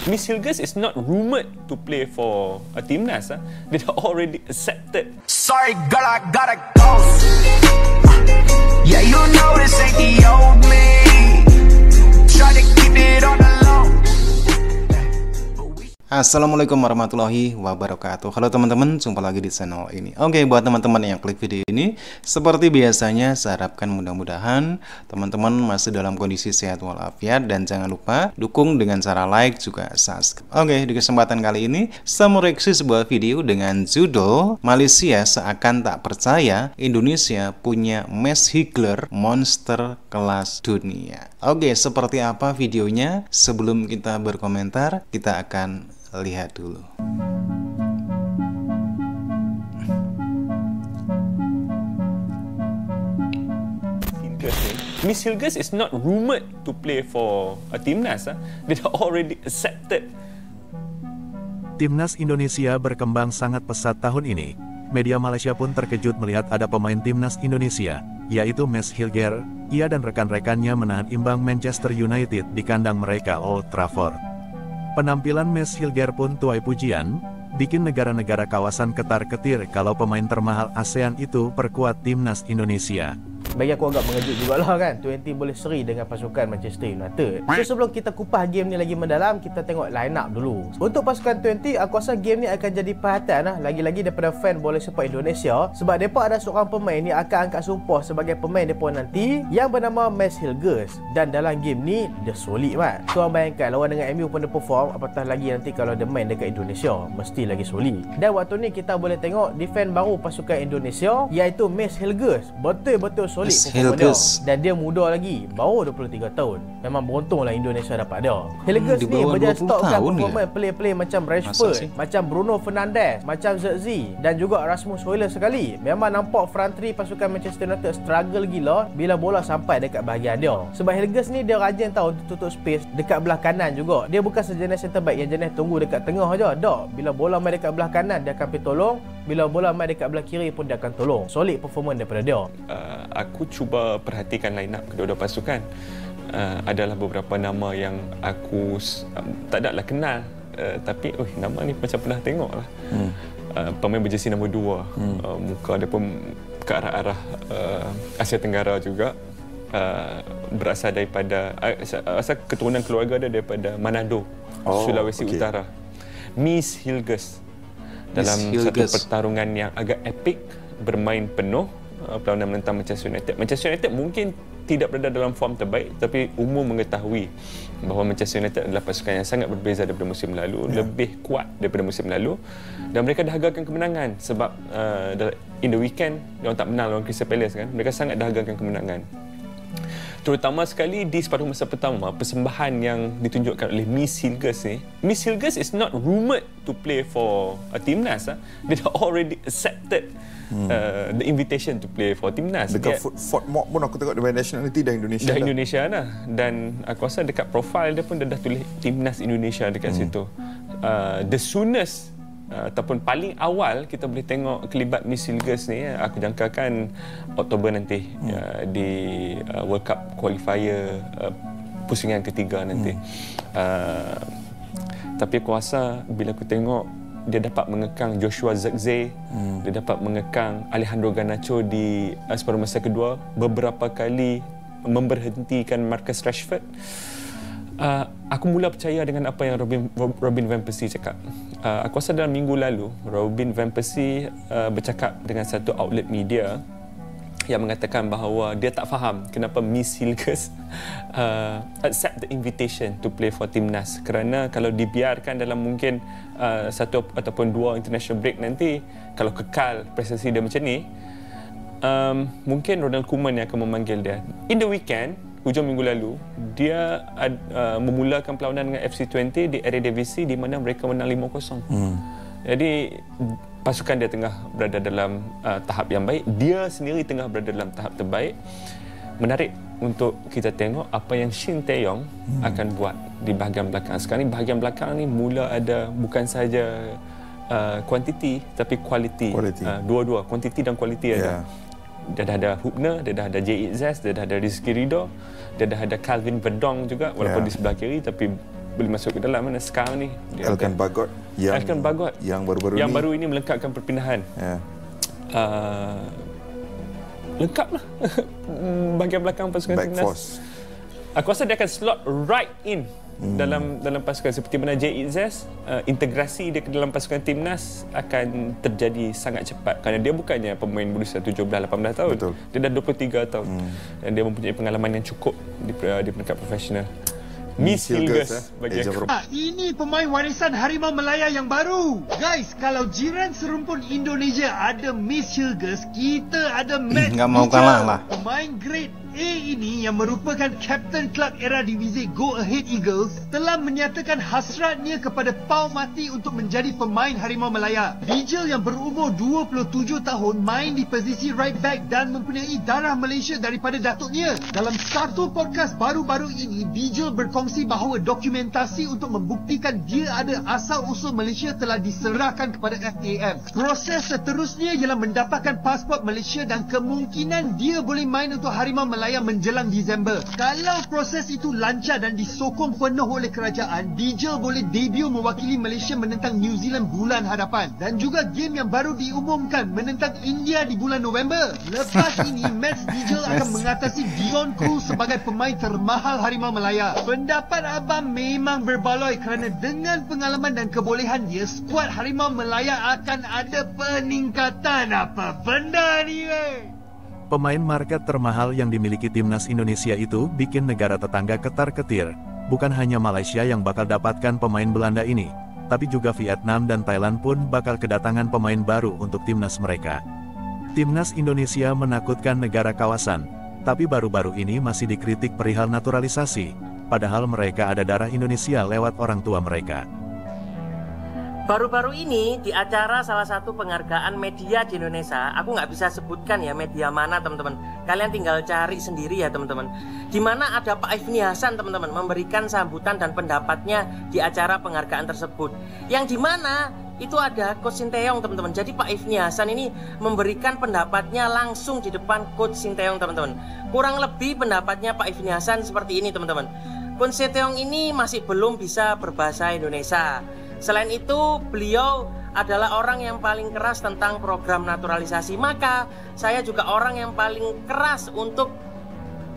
Miss Hilgers is not rumoured to play for a Timnas. They are already accepted. Sorry, girl, I gotta go. Yeah, you know this ain't the old me. Try to keep it on the low. Assalamualaikum warahmatullahi wabarakatuh. Halo teman-teman, jumpa lagi di channel ini. Oke, buat teman-teman yang klik video ini, seperti biasanya saya harapkan mudah-mudahan teman-teman masih dalam kondisi sehat walafiat, dan jangan lupa dukung dengan cara like juga subscribe. Oke, di kesempatan kali ini saya mereaksi sebuah video dengan judul Malaysia seakan tak percaya Indonesia punya Max Hilgers monster kelas dunia. Oke, seperti apa videonya? Sebelum kita berkomentar, kita akan lihat dulu. Miss Hilgers is not rumoured to play for a Timnas. They are already accepted. Timnas Indonesia berkembang sangat pesat tahun ini. Media Malaysia pun terkejut melihat ada pemain Timnas Indonesia, yaitu Max Hilgers. Ia dan rekan-rekannya menahan imbang Manchester United di kandang mereka Old Trafford. Penampilan Max Hilgers pun tuai pujian, bikin negara-negara kawasan ketar-ketir kalau pemain termahal ASEAN itu perkuat Timnas Indonesia. Bagi aku agak mengejut jugalah kan, 20 boleh seri dengan pasukan Manchester United. So sebelum kita kupas game ni lagi mendalam, kita tengok line up dulu. Untuk pasukan 20, aku rasa game ni akan jadi perhatian lah, lagi-lagi daripada fan bola sepak Indonesia, sebab mereka ada seorang pemain ni akan angkat sumpah sebagai pemain mereka nanti yang bernama Max Hilgers. Dan dalam game ni dia solid kan. So bayangkan lawan dengan MU pun dia perform, apatah lagi nanti kalau dia main dekat Indonesia, mesti lagi solid. Dan waktu ni kita boleh tengok defend baru pasukan Indonesia, iaitu Max Hilgers. Betul-betul solid Hilgers. dan dia muda lagi, baru 23 tahun. Memang beruntunglah Indonesia dapat dia. Hilgers ni berjaya stokkan performance play-play macam Rashford, macam Bruno Fernandes, macam Zirkzee dan juga Rasmus Højlund sekali. Memang nampak front three pasukan Manchester United struggle gila bila bola sampai dekat bahagian dia. Sebab Hilgers ni dia rajin tahu tutup space dekat belah kanan juga. Dia bukan sejenis centre back yang jenis tunggu dekat tengah aja. Tak, bila bola main dekat belah kanan dia akan pergi tolong, bila bola main dekat belah kiri pun dia akan tolong. Solid performance daripada dia. Aku cuba perhatikan line up kedua-dua pasukan. Adalah beberapa nama yang aku tak adalah kenal, tapi nama ni macam pernah tengok lah. Pemain berjersey nombor 2, muka dia pun ke arah-arah Asia Tenggara juga. Berasal daripada asal keturunan keluarga dia daripada Manado, Sulawesi Utara. Miss Hilgers dalam satu pertarungan yang agak epik, bermain penuh, perlawanan menentang Manchester United. Manchester United mungkin tidak berada dalam form terbaik, tapi umum mengetahui bahawa Manchester United adalah pasukan yang sangat berbeza daripada musim lalu, lebih kuat daripada musim lalu, dan mereka dahagakan kemenangan sebab in the weekend mereka tak menang lawan Crystal Palace kan. Mereka sangat dahagakan kemenangan. Terutama sekali di separuh masa pertama, persembahan yang ditunjukkan oleh Miss Hilgers ni. Miss Hilgers is not rumoured to play for a Timnas. They are already accepted the invitation to play for Timnas. Dekat Fort Mock pun aku tengok dia nationality dah Indonesia. Dah Indonesia dah. Dan aku rasa dekat profile dia pun dia dah tulis Timnas Indonesia dekat situ. The soonest ataupun paling awal kita boleh tengok kelibat Miss Hilgers ni, aku jangkakan Oktober nanti, di World Cup qualifier pusingan ketiga nanti. Tapi aku rasa bila aku tengok dia dapat mengekang Joshua Zirkzee, dia dapat mengekang Alejandro Garnacho di separuh masa kedua, beberapa kali memberhentikan Marcus Rashford. Aku mula percaya dengan apa yang Robin Van Persie cakap. Aku rasa dalam minggu lalu Robin Van Persie bercakap dengan satu outlet media yang mengatakan bahawa dia tak faham kenapa Miss Hilgers accept the invitation to play for Timnas, kerana kalau dibiarkan dalam mungkin satu ataupun dua international break nanti, kalau kekal prestasi dia macam ni, mungkin Ronald Koeman yang akan memanggil dia. In the weekend, hujung minggu lalu, dia memulakan perlawanan dengan FC20 di Eredivisie di mana mereka menang 5-0. Jadi pasukan dia tengah berada dalam tahap yang baik. Dia sendiri tengah berada dalam tahap terbaik. Menarik untuk kita tengok apa yang Shin Tae-yong akan buat di bahagian belakang. Sekarang ni bahagian belakang ni mula ada bukan sahaja kuantiti tapi kualiti. Dua-dua, kuantiti dan kualiti ada. Dia dah ada Hubner, dia dah ada J.E. Zes, dia dah ada Rizky Ridho, dia dah ada Calvin Verdong juga, walaupun di sebelah kiri, tapi boleh masuk ke dalam mana sekarang ni. Elkan Bagot yang baru-baru yang ni. baru ini melengkapkan perpindahan. Ya. Lengkap lah. Bahagian belakang pasukan Back timnas. force. Aku rasa dia akan slot right in dalam pasukan seperti mana JIZ, integrasi dia ke dalam pasukan timnas akan terjadi sangat cepat kerana dia bukannya pemain berusia 17-18 tahun. Betul. Dia dah 23 tahun dan dia mempunyai pengalaman yang cukup di peringkat profesional. Miss Hilgers bagi aku. Ini pemain warisan Harimau Melaya yang baru. Guys, kalau jiran serumpun Indonesia ada Miss Hilgers, kita ada Matt nggak mau kalah lah. Pemain grade A ini yang merupakan Captain Kelab era divisi Go Ahead Eagles telah menyatakan hasratnya kepada Pau Mati untuk menjadi pemain Harimau Melaya. Vigil yang berumur 27 tahun main di posisi right back dan mempunyai darah Malaysia daripada datuknya. Dalam satu podcast baru-baru ini, Vigil berkongsi bahawa dokumentasi untuk membuktikan dia ada asal-usul Malaysia telah diserahkan kepada FAM. Proses seterusnya ialah mendapatkan pasport Malaysia dan kemungkinan dia boleh main untuk Harimau Melaya menjelang Disember. Kalau proses itu lancar dan disokong penuh oleh kerajaan, Vigil boleh debut mewakili Malaysia menentang New Zealand bulan hadapan. Dan juga game yang baru diumumkan menentang India di bulan November. Lepas ini, Matt Vigil akan mengatasi Dion Cruz sebagai pemain termahal Harimau Melaya. Pendapat abang memang berbaloi kerana dengan pengalaman dan kebolehan dia, skuad Harimau Melaya akan ada peningkatan. Apa benda ni weh? Pemain market termahal yang dimiliki timnas Indonesia itu bikin negara tetangga ketar-ketir. Bukan hanya Malaysia yang bakal dapatkan pemain Belanda ini, tapi juga Vietnam dan Thailand pun bakal kedatangan pemain baru untuk timnas mereka. Timnas Indonesia menakutkan negara kawasan, tapi baru-baru ini masih dikritik perihal naturalisasi, padahal mereka ada darah Indonesia lewat orang tua mereka. Baru-baru ini di acara salah satu penghargaan media di Indonesia, aku nggak bisa sebutkan ya media mana teman-teman. Kalian tinggal cari sendiri ya teman-teman. Di mana ada Pak Ifni Hasan teman-teman memberikan sambutan dan pendapatnya di acara penghargaan tersebut. Yang di mana itu ada Coach Sinteyong teman-teman. Jadi Pak Ifni Hasan ini memberikan pendapatnya langsung di depan Coach Sinteyong teman-teman. Kurang lebih pendapatnya Pak Ifni Hasan seperti ini teman-teman. Coach Sinteyong ini masih belum bisa berbahasa Indonesia. Selain itu, beliau adalah orang yang paling keras tentang program naturalisasi. Maka saya juga orang yang paling keras untuk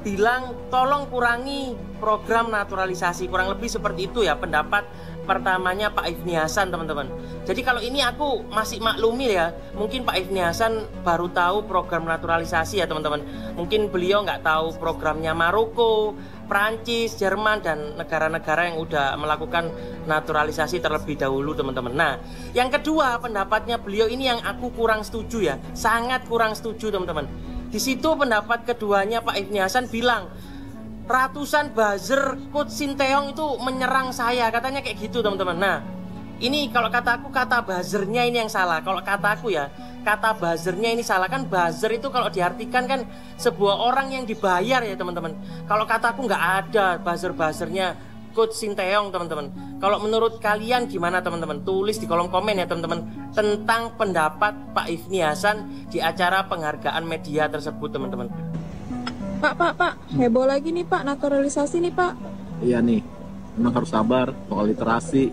bilang tolong kurangi program naturalisasi. Kurang lebih seperti itu ya pendapat pertamanya Pak Ifni Hasan teman-teman. Jadi kalau ini aku masih maklumi ya, mungkin Pak Ifni Hasan baru tahu program naturalisasi ya teman-teman. Mungkin beliau nggak tahu programnya Maroko, Prancis, Jerman, dan negara-negara yang udah melakukan naturalisasi terlebih dahulu teman-teman. Nah, yang kedua pendapatnya beliau ini yang aku kurang setuju ya, sangat kurang setuju teman-teman. Di situ pendapat keduanya Pak Ifni Hasan bilang ratusan buzzer Coach Sinteyong itu menyerang saya, katanya kayak gitu teman-teman. Nah, ini kalau kata aku, kata buzzernya ini yang salah. Kalau kata aku ya, kata buzzernya ini salah. Kan buzzer itu kalau diartikan kan sebuah orang yang dibayar ya teman-teman. Kalau kata aku nggak ada buzzer-buzzernya Coach Sinteyong teman-teman. Kalau menurut kalian gimana teman-teman? Tulis di kolom komen ya teman-teman tentang pendapat Pak Ifni Hasan di acara penghargaan media tersebut teman-teman. Pak, heboh lagi nih Pak, naturalisasi nih Pak. Iya nih, memang harus sabar soal literasi.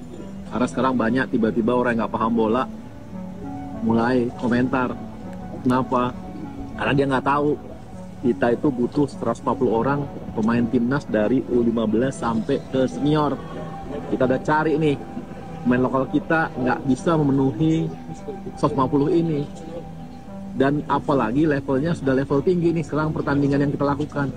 Karena sekarang banyak tiba-tiba orang yang nggak paham bola mulai komentar. Kenapa? Karena dia nggak tahu kita itu butuh 140 orang pemain timnas dari U15 sampai ke senior. Kita udah cari nih, pemain lokal kita nggak bisa memenuhi 150 ini. Dan apalagi levelnya sudah level tinggi nih sekarang pertandingan yang kita lakukan.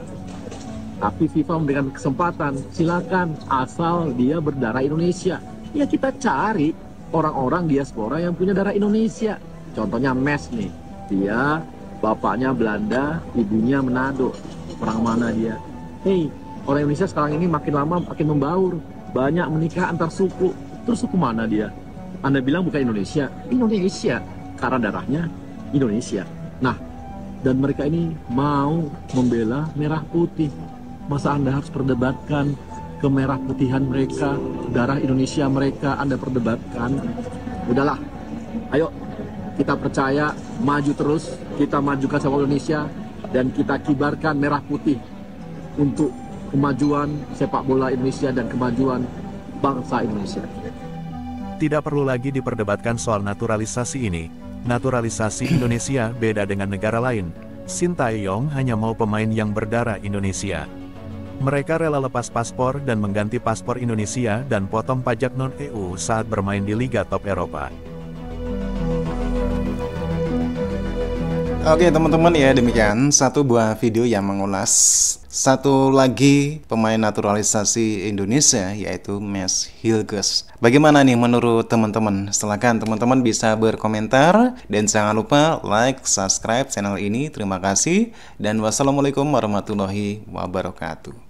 Tapi FIFA memberikan kesempatan, silakan asal dia berdarah Indonesia. Ya kita cari orang-orang diaspora yang punya darah Indonesia. Contohnya Mes nih, dia bapaknya Belanda, ibunya Manado. Orang mana dia? Hei, orang Indonesia sekarang ini makin lama makin membaur. Banyak menikah antar suku. Terus suku mana dia? Anda bilang bukan Indonesia? Indonesia, karena darahnya Indonesia. Nah, dan mereka ini mau membela merah putih. Masa Anda harus perdebatkan kemerah putihan mereka, darah Indonesia mereka Anda perdebatkan? Udahlah, ayo kita percaya, maju terus, kita majukan sepak bola Indonesia dan kita kibarkan merah putih untuk kemajuan sepak bola Indonesia dan kemajuan bangsa Indonesia. Tidak perlu lagi diperdebatkan soal naturalisasi ini. Naturalisasi Indonesia beda dengan negara lain. Sintayong hanya mau pemain yang berdarah Indonesia. Mereka rela lepas paspor dan mengganti paspor Indonesia dan potong pajak non-EU saat bermain di Liga Top Eropa. Oke teman-teman, ya demikian satu buah video yang mengulas satu lagi pemain naturalisasi Indonesia, yaitu Mads Hilgers. Bagaimana nih menurut teman-teman? Silahkan teman-teman bisa berkomentar dan jangan lupa like, subscribe channel ini. Terima kasih dan wassalamualaikum warahmatullahi wabarakatuh.